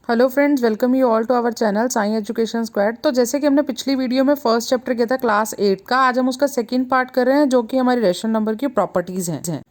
Hello friends, welcome you all to our channel Sai education squad. तो जैसे कि हमने पिछली वीडियो में फर्स्ट चैप्टर किया था क्लास 8 का, आज हम उसका सेकंड पार्ट कर रहे हैं जो कि हमारी रेशनल नंबर की प्रॉपर्टीज़ हैं।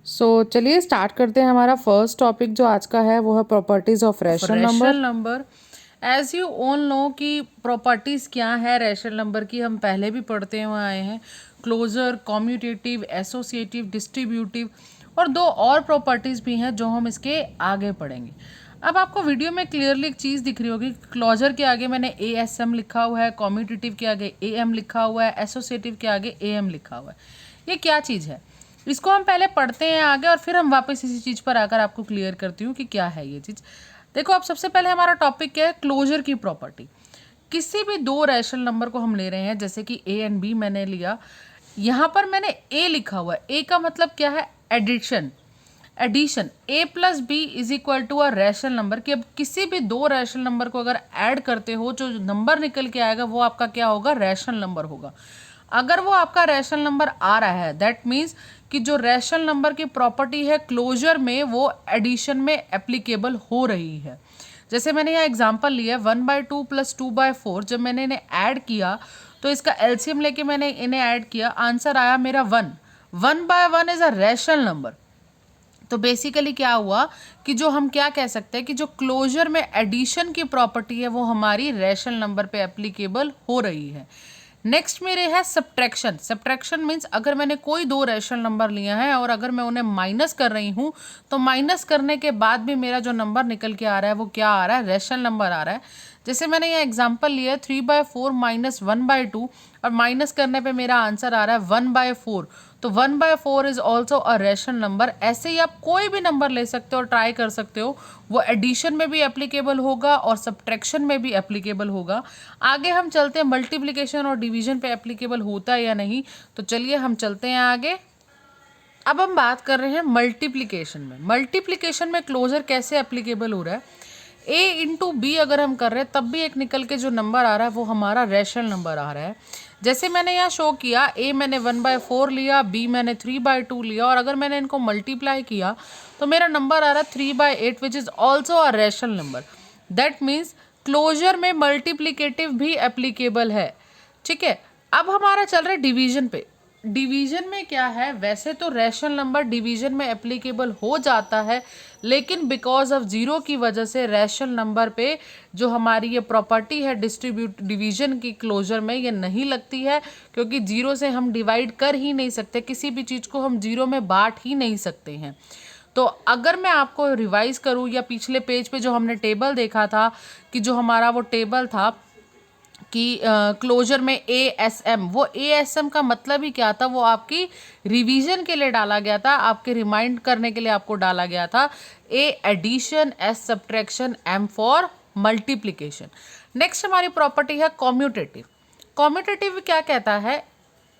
सो चलिए स्टार्ट करते हैं। हमारा फर्स्ट टॉपिक जो आज का है वो है properties of rational number. As you all know कि प्रॉपर्टीज़ क्या है रैशनल नंबर की, हम पहले भी पढ़ते हुए आए हैं। क्लोजर, कॉम्यूटेटिव, एसोसिएटिव, डिस्ट्रीब्यूटिव और दो और प्रॉपर्टीज़ भी हैं जो हम इसके आगे पढ़ेंगे। अब आपको वीडियो में क्लियरली एक चीज़ दिख रही होगी। क्लोजर के आगे मैंने ए एस एम लिखा हुआ है, कॉम्यूटेटिव के आगे ए एम लिखा हुआ है, एसोसिएटिव के आगे ए एम लिखा हुआ है। ये क्या चीज़ है, इसको हम पहले पढ़ते हैं आगे और फिर हम वापस इसी चीज़ पर आकर आपको क्लियर करती हूँ कि क्या है ये चीज़। देखो, अब सबसे पहले हमारा टॉपिक क्या है, क्लोजर की प्रॉपर्टी। किसी भी दो रैशनल नंबर को हम ले रहे हैं, जैसे कि ए एंड बी मैंने लिया, यहाँ पर मैंने ए लिखा हुआ है। ए का मतलब क्या है, addition. A plus B is equal to a rational number. कि अब किसी भी दो रैशनल नंबर को अगर ऐड करते हो, जो नंबर निकल के आएगा वो आपका क्या होगा, रैशनल नंबर होगा। अगर वो आपका रैशनल नंबर आ रहा है, दैट मीन्स कि जो रैशनल नंबर की प्रॉपर्टी है क्लोजर में, वो एडिशन में एप्लीकेबल हो रही है। जैसे मैंने यहाँ एग्जांपल लिया 1/2 + 2/4। जब मैंने इन्हें ऐड किया तो इसका एलसीएम लेके मैंने इन्हें ऐड किया, आंसर आया मेरा 1। 1/1 इज अ रैशनल नंबर। तो बेसिकली क्या हुआ कि जो हम क्या कह सकते हैं कि जो क्लोजर में एडिशन की प्रॉपर्टी है वो हमारी रैशनल नंबर पे एप्लीकेबल हो रही है। नेक्स्ट मेरे है सब्ट्रैक्शन। सब्ट्रैक्शन मीन्स अगर मैंने कोई दो रैशनल नंबर लिया है और अगर मैं उन्हें माइनस कर रही हूँ, तो माइनस करने के बाद भी मेरा जो नंबर निकल के आ रहा है वो क्या आ रहा है, रैशनल नंबर आ रहा है। जैसे मैंने ये एग्जांपल लिया है 3/4 - 1/2 और माइनस करने पे मेरा आंसर आ रहा है 1/4। तो 1/4 is also a rational number. ऐसे ही आप कोई भी नंबर ले सकते हो और ट्राई कर सकते हो, वो एडिशन में भी एप्लीकेबल होगा और सब्ट्रैक्शन में भी एप्लीकेबल होगा। आगे हम चलते हैं मल्टीप्लिकेशन और डिवीजन पे एप्लीकेबल होता है या नहीं, तो चलिए हम चलते हैं आगे। अब हम बात कर रहे हैं मल्टीप्लिकेशन में। मल्टीप्लिकेशन में क्लोजर कैसे एप्लीकेबल हो रहा है, ए इंटू बी अगर हम कर रहे हैं तब भी एक निकल के जो नंबर आ रहा है वो हमारा रैशनल नंबर आ रहा है। जैसे मैंने यहाँ शो किया, ए मैंने 1/4 लिया, बी मैंने 3/2 लिया और अगर मैंने इनको मल्टीप्लाई किया तो मेरा नंबर आ रहा है 3/8 which is also a rational number. That means closure में मल्टीप्लिकेटिव भी एप्लीकेबल है। ठीक है, अब हमारा चल रहा है डिवीजन पे। डिवीजन में क्या है, वैसे तो रैशनल नंबर डिवीजन में एप्लीकेबल हो जाता है, लेकिन बिकॉज ऑफ जीरो की वजह से रैशनल नंबर पे जो हमारी ये प्रॉपर्टी है डिवीजन की क्लोजर में, ये नहीं लगती है, क्योंकि जीरो से हम डिवाइड कर ही नहीं सकते, किसी भी चीज़ को हम जीरो में बांट ही नहीं सकते हैं। तो अगर मैं आपको रिवाइज करूँ, या पिछले पेज पे जो हमने टेबल देखा था, कि जो हमारा वो टेबल था कि क्लोजर में ए एस एम, वो ए एस एम का मतलब ही क्या था, वो आपकी रिवीजन के लिए डाला गया था, आपके रिमाइंड करने के लिए आपको डाला गया था। A addition, S subtraction, M for multiplication. Next हमारी प्रॉपर्टी है कॉम्यूटेटिव। कॉम्यूटेटिव क्या कहता है,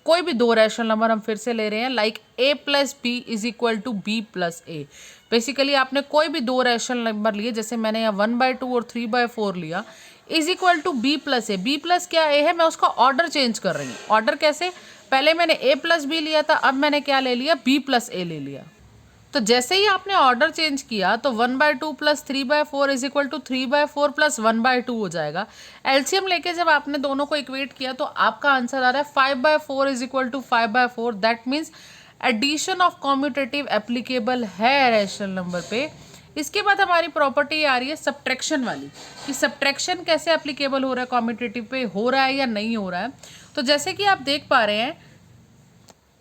कोई भी दो रैशनल नंबर हम फिर से ले रहे हैं, like a + b is equal to b + a। Basically आपने कोई भी दो रैशनल नंबर लिए, जैसे मैंने यहाँ 1/2 और 3/4 लिया, is equal to b + a। b plus क्या a है, मैं उसका ऑर्डर चेंज कर रही हूँ। ऑर्डर कैसे, पहले मैंने a + b लिया था, अब मैंने क्या ले लिया, b + a ले लिया। तो जैसे ही आपने ऑर्डर चेंज किया तो 1/2 + 3/4 इज इक्वल टू 3/4 + 1/2 हो जाएगा। एलसीएम लेके जब आपने दोनों को इक्वेट किया तो आपका आंसर आ रहा है 5/4 is equal to 5/4। That means addition of commutative applicable है रैशनल नंबर पे। इसके बाद हमारी प्रॉपर्टी आ रही है सब्ट्रैक्शन वाली, कि सब्ट्रैक्शन कैसे एप्लीकेबल हो रहा है, कॉम्यूटेटिव पे हो रहा है या नहीं हो रहा है। तो जैसे कि आप देख पा रहे हैं,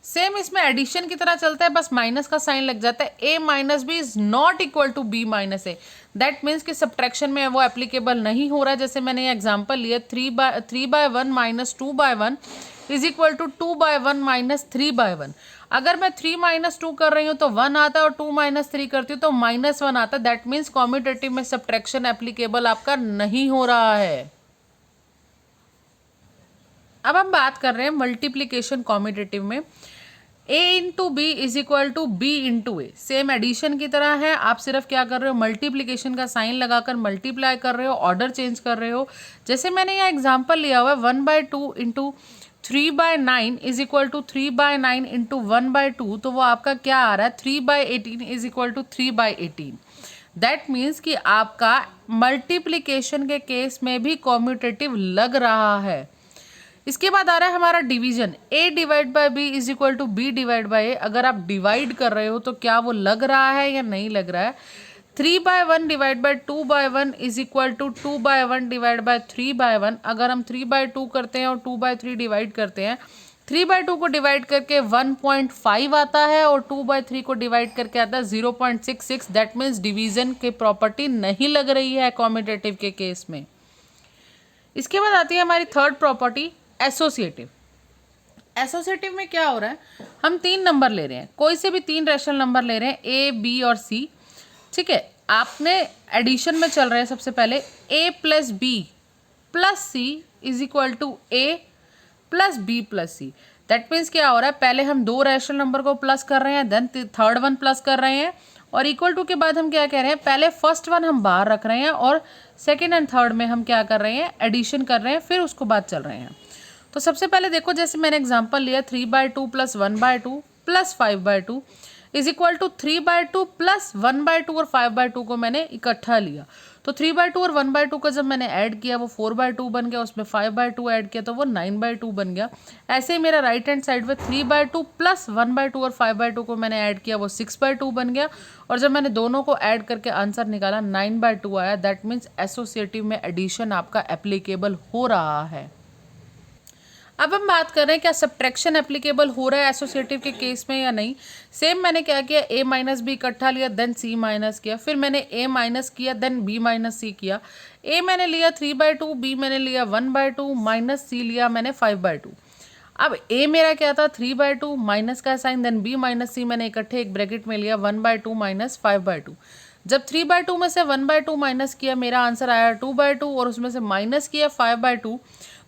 सेम इसमें एडिशन की तरह चलता है, बस माइनस का साइन लग जाता है। a - b is not equal to b - a। That means कि सब्ट्रैक्शन में वो एप्लीकेबल नहीं हो रहा है। जैसे मैंने ये एग्जांपल लिया 3/1 - 2/1 इज इक्वल टू 2/1 - 3/1। अगर मैं 3 - 2 कर रही हूँ तो 1 आता है, और 2 - 3 करती हूँ तो -1 आता है। दैट मीन्स कॉम्यूटेटिव में सब्ट्रैक्शन एप्लीकेबल आपका नहीं हो रहा है। अब हम बात कर रहे हैं मल्टीप्लीकेशन कॉम्यूटेटिव में। a into B is equal to B into A, same addition की तरह है। आप सिर्फ क्या कर रहे हो, मल्टीप्लीकेशन का साइन लगाकर मल्टीप्लाई कर रहे हो, ऑर्डर चेंज कर रहे हो। जैसे मैंने यहाँ एग्जांपल लिया हुआ है 1/2 into 3/9 is equal to 3/9 into 1/2, तो वो आपका क्या आ रहा है, 3/18 is equal to 3/18। That means कि आपका मल्टीप्लिकेशन के केस में भी कॉम्यूटेटिव लग रहा है। इसके बाद आ रहा है हमारा division, a divide by b is equal to b divide by a। अगर आप डिवाइड कर रहे हो तो क्या वो लग रहा है या नहीं लग रहा है। 3/1 divide by 2/1 is equal to 2/1 divide by 3/1। अगर हम 3/2 करते हैं और 2/3 डिवाइड करते हैं, 3/2 को डिवाइड करके 1.5 आता है और 2/3 को डिवाइड करके आता है 0.66। दैट मीन्स डिवीजन की प्रॉपर्टी नहीं लग रही है कॉम्यूटेटिव के केस में। इसके बाद आती है हमारी थर्ड प्रॉपर्टी, एसोसिएटिव। एसोसिएटिव में क्या हो रहा है, हम 3 नंबर ले रहे हैं, कोई से भी 3 रैशनल नंबर ले रहे हैं, ए बी और सी। ठीक है, आपने एडिशन में चल रहे हैं। सबसे पहले a plus B plus C is equal to A plus B plus C. That means क्या हो रहा है, पहले हम 2 रैशनल नंबर को प्लस कर रहे हैं, देन थर्ड वन प्लस कर रहे हैं, और इक्वल टू के बाद हम क्या कह रहे हैं, पहले फर्स्ट वन हम बाहर रख रहे हैं और सेकेंड एंड थर्ड में हम क्या कर रहे हैं, एडिशन कर रहे हैं, फिर उसको बाद चल रहे हैं। तो सबसे पहले देखो, जैसे मैंने एग्जांपल लिया 3/2 plus 1/2 plus 5/2 is equal to 3/2 plus 1/2 और 5/2 को मैंने इकट्ठा लिया। तो 3/2 और 1/2 को जब मैंने ऐड किया वो 4/2 बन गया, उसमें 5/2 ऐड किया तो वो 9/2 बन गया। ऐसे ही मेरा राइट हैंड साइड पे 3/2 प्लस 1/2 और 5/2 को मैंने ऐड किया, वो 6/2 बन गया, और जब मैंने दोनों को ऐड करके आंसर निकाला 9/2 आया। दैट मीन्स एसोसिएटिव में एडिशन आपका एप्लीकेबल हो रहा है। अब हम बात कर रहे हैं क्या सब्ट्रैक्शन एप्लीकेबल हो रहा है एसोसिएटिव के केस में या नहीं। सेम मैंने क्या किया, a माइनस बी इकट्ठा लिया, देन c माइनस किया, फिर मैंने a माइनस किया, देन b माइनस c किया। a मैंने लिया 3/2, b मैंने लिया 1/2, माइनस c लिया मैंने 5/2। अब a मेरा क्या था 3/2, माइनस का साइन, देन b माइनस c मैंने इकट्ठे एक ब्रैकेट में लिया 1/2 माइनस 5/2। जब 3/2 में से 1/2 माइनस किया, मेरा आंसर आया 2/2, और उसमें से माइनस किया 5/2,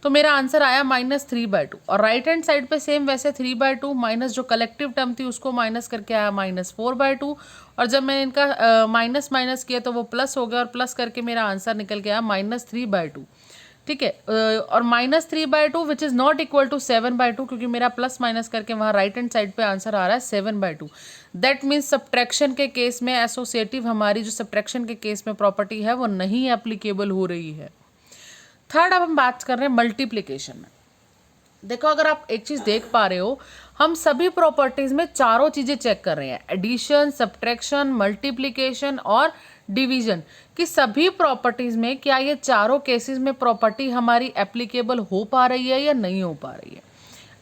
तो मेरा आंसर आया -3/2। और राइट हैंड साइड पे सेम वैसे 3/2 माइनस जो कलेक्टिव टर्म थी उसको माइनस करके आया -4/2, और जब मैंने इनका माइनस माइनस किया तो वो प्लस हो गया, और प्लस करके मेरा आंसर निकल के आया -3/2। ठीक है, और -3/2 which is not equal to 7/2, क्योंकि मेरा प्लस माइनस करके वहाँ राइट हैंड साइड पे आंसर आ रहा है 7/2। दैट मीन्स सब्ट्रैक्शन के केस में एसोसिएटिव हमारी जो सब्ट्रैक्शन के केस में प्रॉपर्टी है वो नहीं एप्लीकेबल हो रही है। थर्ड, अब हम बात कर रहे हैं मल्टीप्लिकेशन में। देखो, अगर आप एक चीज़ देख पा रहे हो, हम सभी प्रॉपर्टीज़ में चारों चीज़ें चेक कर रहे हैं, एडिशन, सब्ट्रैक्शन, मल्टीप्लिकेशन और डिवीजन की सभी प्रॉपर्टीज़ में क्या ये चारों केसेस में प्रॉपर्टी हमारी एप्लीकेबल हो पा रही है या नहीं हो पा रही है।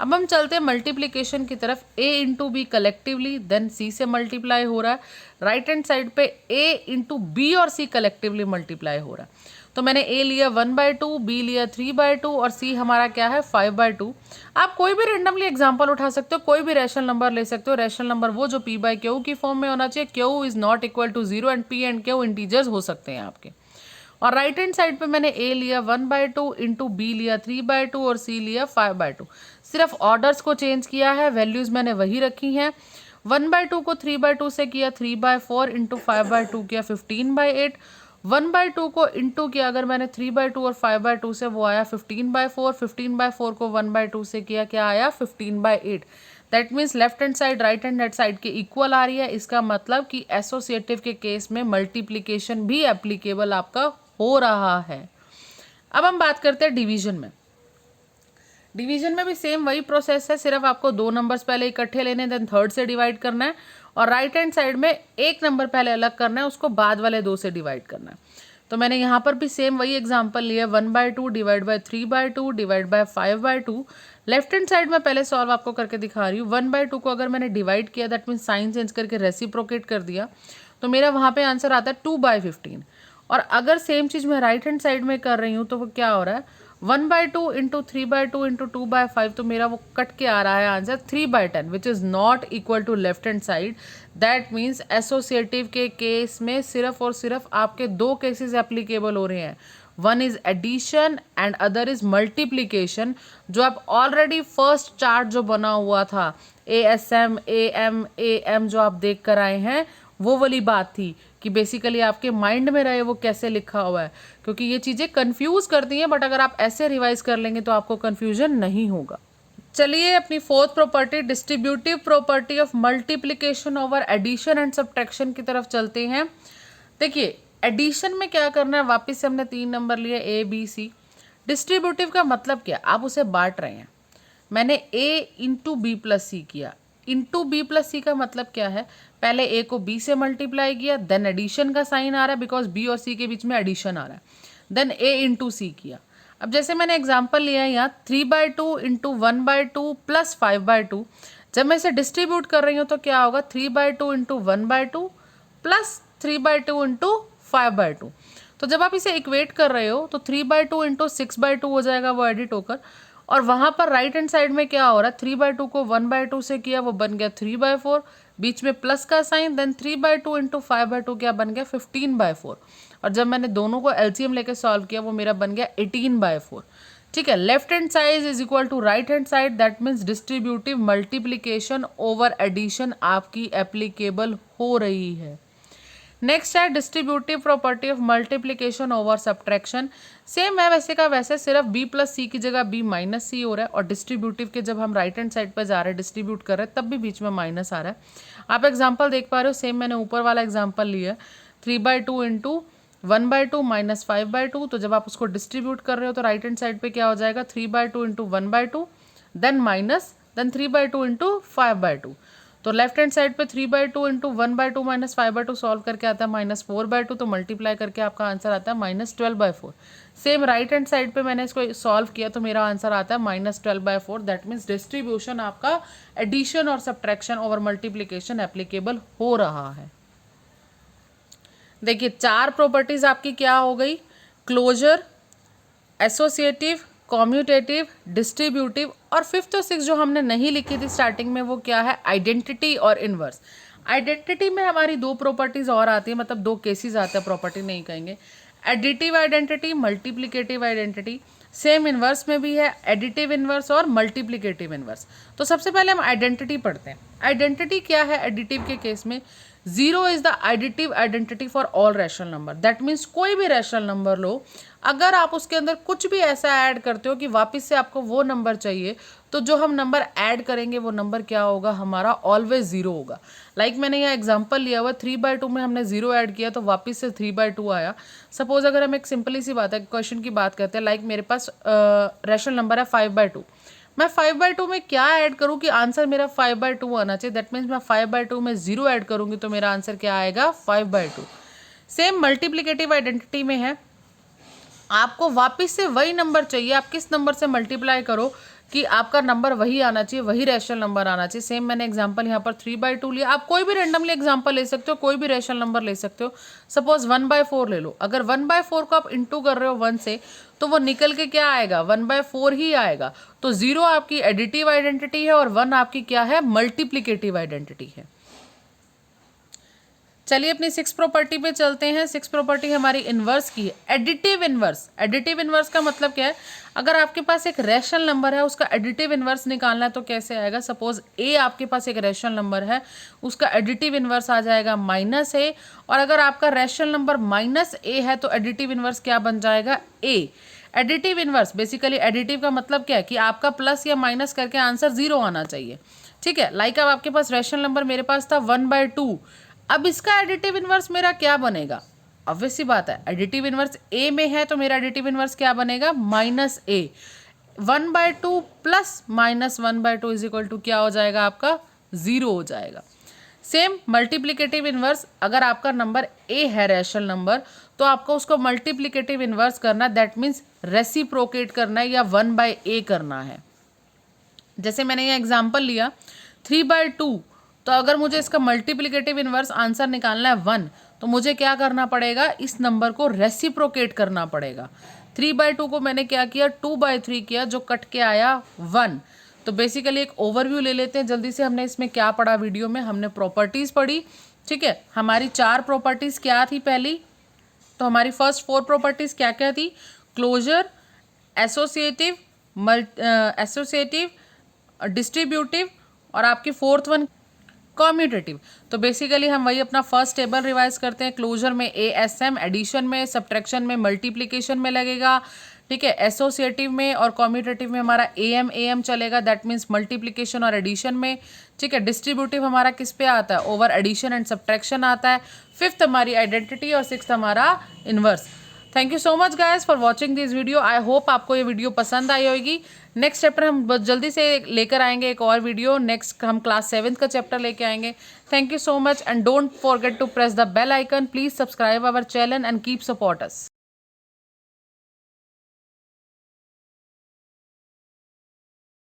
अब हम चलते हैं मल्टीप्लिकेशन की तरफ। a into B collectively, then c से मल्टीप्लाई हो रहा है। राइट हैंड साइड पे a इंटू बी और c कलेक्टिवली मल्टीप्लाई हो रहा है। तो मैंने a लिया 1/2, b लिया 3/2 और c हमारा क्या है 5/2। आप कोई भी रेंडमली एग्जांपल उठा सकते हो, कोई भी रैशनल नंबर ले सकते हो। रैशनल नंबर वो जो p/q की फॉर्म में होना चाहिए, q is not equal to 0 and p and q integers हो सकते हैं आपके। और राइट हैंड साइड पे मैंने a लिया 1/2 इंटू बी लिया 3/2 और c लिया 5/2। सिर्फ ऑर्डर्स को चेंज किया है, वैल्यूज मैंने वही रखी हैं। 1/2 को 3/2 से किया 3/4 इंटू 5/2 किया 15/8। 1/2 को इंटू किया अगर मैंने 3/2 और 5/2 से, वो आया 15/4। 15/4 को 1/2 से किया, क्या आया 15/8। That means left hand side right hand side के इक्वल आ रही है। इसका मतलब कि एसोसिएटिव के केस में मल्टीप्लिकेशन भी एप्लीकेबल आपका हो रहा है। अब हम बात करते हैं डिवीजन में। डिवीजन में भी सेम वही प्रोसेस है, सिर्फ आपको 2 नंबर्स पहले इकट्ठे लेने, देन थर्ड से डिवाइड करना है, और राइट हैंड साइड में एक नंबर पहले अलग करना है, उसको बाद वाले 2 से डिवाइड करना है। तो मैंने यहाँ पर भी सेम वही एग्जांपल लिया, 1/2 divide by 3/2 divide by 5/2। Left hand side में पहले सॉल्व आपको करके दिखा रही हूँ। 1/2 को अगर मैंने डिवाइड किया, दैट मीन्स साइन चेंज करके रेसिप्रोकेट कर दिया, तो मेरा वहाँ पे आंसर आता है 2/15। और अगर सेम चीज़ मैं राइट हैंड साइड में कर रही हूँ तो वो क्या हो रहा है, 1/2 इंटू 3/2 इंटू 2/5, तो मेरा वो कट के आ रहा है answer 3/10 which is not equal to left hand side. That means associative के केस में सिर्फ और सिर्फ आपके 2 केसेस एप्लीकेबल हो रहे हैं, one is addition and other is multiplication. जो आप ऑलरेडी फर्स्ट चार्ट जो बना हुआ था ASM AM AM जो आप देख कर आए हैं, वो वाली बात थी कि बेसिकली आपके माइंड में रहे वो कैसे लिखा हुआ है, क्योंकि ये चीज़ें कंफ्यूज करती हैं, बट अगर आप ऐसे रिवाइज कर लेंगे तो आपको कंफ्यूजन नहीं होगा। चलिए अपनी fourth property, distributive property of multiplication over addition and subtraction की तरफ चलते हैं। देखिए, एडिशन में क्या करना है, वापस से हमने 3 नंबर लिए ए बी सी। डिस्ट्रीब्यूटिव का मतलब क्या, आप उसे बांट रहे हैं। मैंने A into B plus C किया। इंटू बी प्लस सी का मतलब क्या है, पहले ए को बी से मल्टीप्लाई किया, देन एडिशन का साइन आ रहा है बिकॉज बी और सी के बीच में एडिशन आ रहा है, देन ए इंटू सी किया। अब जैसे मैंने एग्जाम्पल लिया है यहाँ 3/2 इंटू 1/2 प्लस 5/2। जब मैं इसे डिस्ट्रीब्यूट कर रही हूँ तो क्या होगा, 3/2 इंटू 1/2 प्लस 3/2 इंटू 5/2। तो जब आप इसे इक्वेट कर रहे हो तो 3/2 इंटू 6/2 हो जाएगा, वो एडिट होकर। और वहाँ पर राइट हैंड साइड में क्या हो रहा है, 3/2 को 1/2 से किया, वो बन गया 3/4, बीच में प्लस का साइन, देन 3/2 इंटू 5/2 क्या बन गया 15/4। और जब मैंने दोनों को एलसीएम लेके सॉल्व किया वो मेरा बन गया 18/4। ठीक है, left hand side is equal to right hand side, that means distributive multiplication over addition आपकी एप्लीकेबल हो रही है। नेक्स्ट है distributive property of multiplication over subtraction. Same है वैसे का वैसे, सिर्फ b प्लस सी की जगह b माइनस सी हो रहा है। और डिस्ट्रीब्यूटिव के जब हम राइट हैंड साइड पर जा रहे हैं डिस्ट्रीब्यूट कर रहे हैं तब भी बीच में माइनस आ रहा है। आप एग्जांपल देख पा रहे हो, सेम मैंने ऊपर वाला एग्जांपल लिया है 3/2 इंटू 1/2 माइनस 5/2। तो जब आप उसको डिस्ट्रीब्यूट कर रहे हो तो राइट हैंड साइड पे क्या हो जाएगा, 3/2 into 1/2 then minus then 3/2 into 5/2। तो लेफ्ट हैंड साइड पे 3/2 इंटू 1/2 माइनस 5/2 सॉल्व करके आता है -4/2, तो मल्टीप्लाई करके आपका आंसर आता है -12/4। सेम राइट हैंड साइड पे मैंने इसको सॉल्व किया तो मेरा आंसर आता है -12/4। दैट मीन्स डिस्ट्रीब्यूशन आपका एडिशन और सब्ट्रैक्शन ओवर मल्टीप्लीकेशन एप्लीकेबल हो रहा है। देखिए 4 प्रॉपर्टीज आपकी क्या हो गई, क्लोजर, एसोसिएटिव, कॉम्यूटेटिव, डिस्ट्रीब्यूटिव, और 5th और 6th जो हमने नहीं लिखी थी स्टार्टिंग में वो क्या है, आइडेंटिटी और इनवर्स। आइडेंटिटी में हमारी 2 प्रॉपर्टीज और आती है, मतलब 2 केसेस आते हैं, प्रॉपर्टी नहीं कहेंगे। Additive identity, multiplicative identity. Same inverse में भी है, एडिटिव इनवर्स और मल्टीप्लिकेटिव इनवर्स। तो सबसे पहले हम आइडेंटिटी पढ़ते हैं। आइडेंटिटी क्या है एडिटिव के केस में, 0 is the additive identity for all rational number. That means कोई भी रैशनल नंबर लो, अगर आप उसके अंदर कुछ भी ऐसा ऐड करते हो कि वापस से आपको वो नंबर चाहिए, तो जो हम नंबर ऐड करेंगे वो नंबर क्या होगा, हमारा ऑलवेज 0 होगा। लाइक मैंने यहाँ एग्जांपल लिया हुआ 3/2 में हमने 0 ऐड किया तो वापस से 3/2 आया। सपोज अगर हम एक सिंपली सी बात है, क्वेश्चन की बात करते हैं, लाइक मेरे पास रैशनल नंबर है 5/2। मैं 5/2 में क्या ऐड करूं कि आंसर मेरा 5/2 आना चाहिए। दैट मीन्स मैं 5/2 में 0 ऐड करूंगी तो मेरा आंसर क्या आएगा, 5/2। सेम मल्टीप्लिकेटिव आइडेंटिटी में है, आपको वापस से वही नंबर चाहिए, आप किस नंबर से मल्टीप्लाई करो कि आपका नंबर वही आना चाहिए, वही रैशनल नंबर आना चाहिए। सेम मैंने एग्जांपल यहाँ पर 3/2 लिया, आप कोई भी रैंडमली एग्जांपल ले सकते हो, कोई भी रैशनल नंबर ले सकते हो। सपोज 1/4 ले लो, अगर 1/4 को आप इंटू कर रहे हो 1 से तो वो निकल के क्या आएगा, 1/4 ही आएगा। तो 0 आपकी एडिटिव आइडेंटिटी है और 1 आपकी क्या है, मल्टीप्लिकेटिव आइडेंटिटी है। चलिए अपनी 6 प्रॉपर्टी पे चलते हैं। 6 प्रॉपर्टी हमारी इन्वर्स की है, एडिटिव इन्वर्स। एडिटिव इन्वर्स का मतलब क्या है, अगर आपके पास एक रैशनल नंबर है उसका एडिटिव इन्वर्स निकालना है तो कैसे आएगा। सपोज ए आपके पास एक रैशनल नंबर है, उसका एडिटिव इन्वर्स आ जाएगा -a, और अगर आपका रैशनल नंबर -a है तो एडिटिव इन्वर्स क्या बन जाएगा, a। Additive inverse basically, additive का मतलब क्या है कि आपका प्लस या माइनस करके आंसर 0 आना चाहिए। ठीक है, लाइक अब आपके पास रैशनल नंबर मेरे पास था 1/2, अब इसका एडिटिव इन्वर्स मेरा क्या बनेगा, ऑब्वियस सी बात है, एडिटिव इन्वर्स ए में है तो मेरा एडिटिव इन्वर्स क्या बनेगा, -a। 1/2 plus -1/2 is equal to क्या हो जाएगा, आपका 0 हो जाएगा। सेम मल्टीप्लिकेटिव इन्वर्स, अगर आपका नंबर ए है रैशनल नंबर तो आपको उसको मल्टीप्लिकेटिव इन्वर्स करना, दैट मीन्स रेसिप्रोकेट करना है या 1/a करना है। जैसे मैंने ये एग्जांपल लिया 3/2, तो अगर मुझे इसका मल्टीप्लिकेटिव इन्वर्स आंसर निकालना है 1, तो मुझे क्या करना पड़ेगा, इस नंबर को रेसिप्रोकेट करना पड़ेगा। 3/2 को मैंने क्या किया, 2/3 किया, जो कट के आया 1। तो बेसिकली एक ओवरव्यू ले लेते हैं जल्दी से। हमने इसमें क्या पढ़ा, वीडियो में हमने प्रॉपर्टीज़ पढ़ी। ठीक है, हमारी 4 प्रॉपर्टीज़ क्या थी पहली, तो हमारी फर्स्ट 4 प्रॉपर्टीज़ क्या क्या थी, क्लोजर, एसोसिएटिव, डिस्ट्रीब्यूटिव, और आपकी 4th वन कॉम्यूटेटिव। तो बेसिकली हम वही अपना फर्स्ट टेबल रिवाइज करते हैं। क्लोजर में ASM, एडिशन में, सब्ट्रैक्शन में, मल्टीप्लिकेशन में लगेगा, ठीक है। एसोसिएटिव में और कॉम्यूटेटिव में हमारा एम एम चलेगा, दैट मीन्स मल्टीप्लिकेशन और एडिशन में। ठीक है। डिस्ट्रीब्यूटिव हमारा किस पे आता है, ओवर एडिशन एंड सब्ट्रैक्शन आता है। फिफ्थ हमारी आइडेंटिटी और सिक्स्थ हमारा inverse. Thank you so much guys for watching this video. I hope आपको ये वीडियो पसंद आई होगी। नेक्स्ट चैप्टर हम बहुत जल्दी से लेकर आएंगे एक और वीडियो। नेक्स्ट हम क्लास 7th का चैप्टर लेके आएंगे। Thank you so much and don't forget to press the bell icon. Please subscribe our channel and keep support us.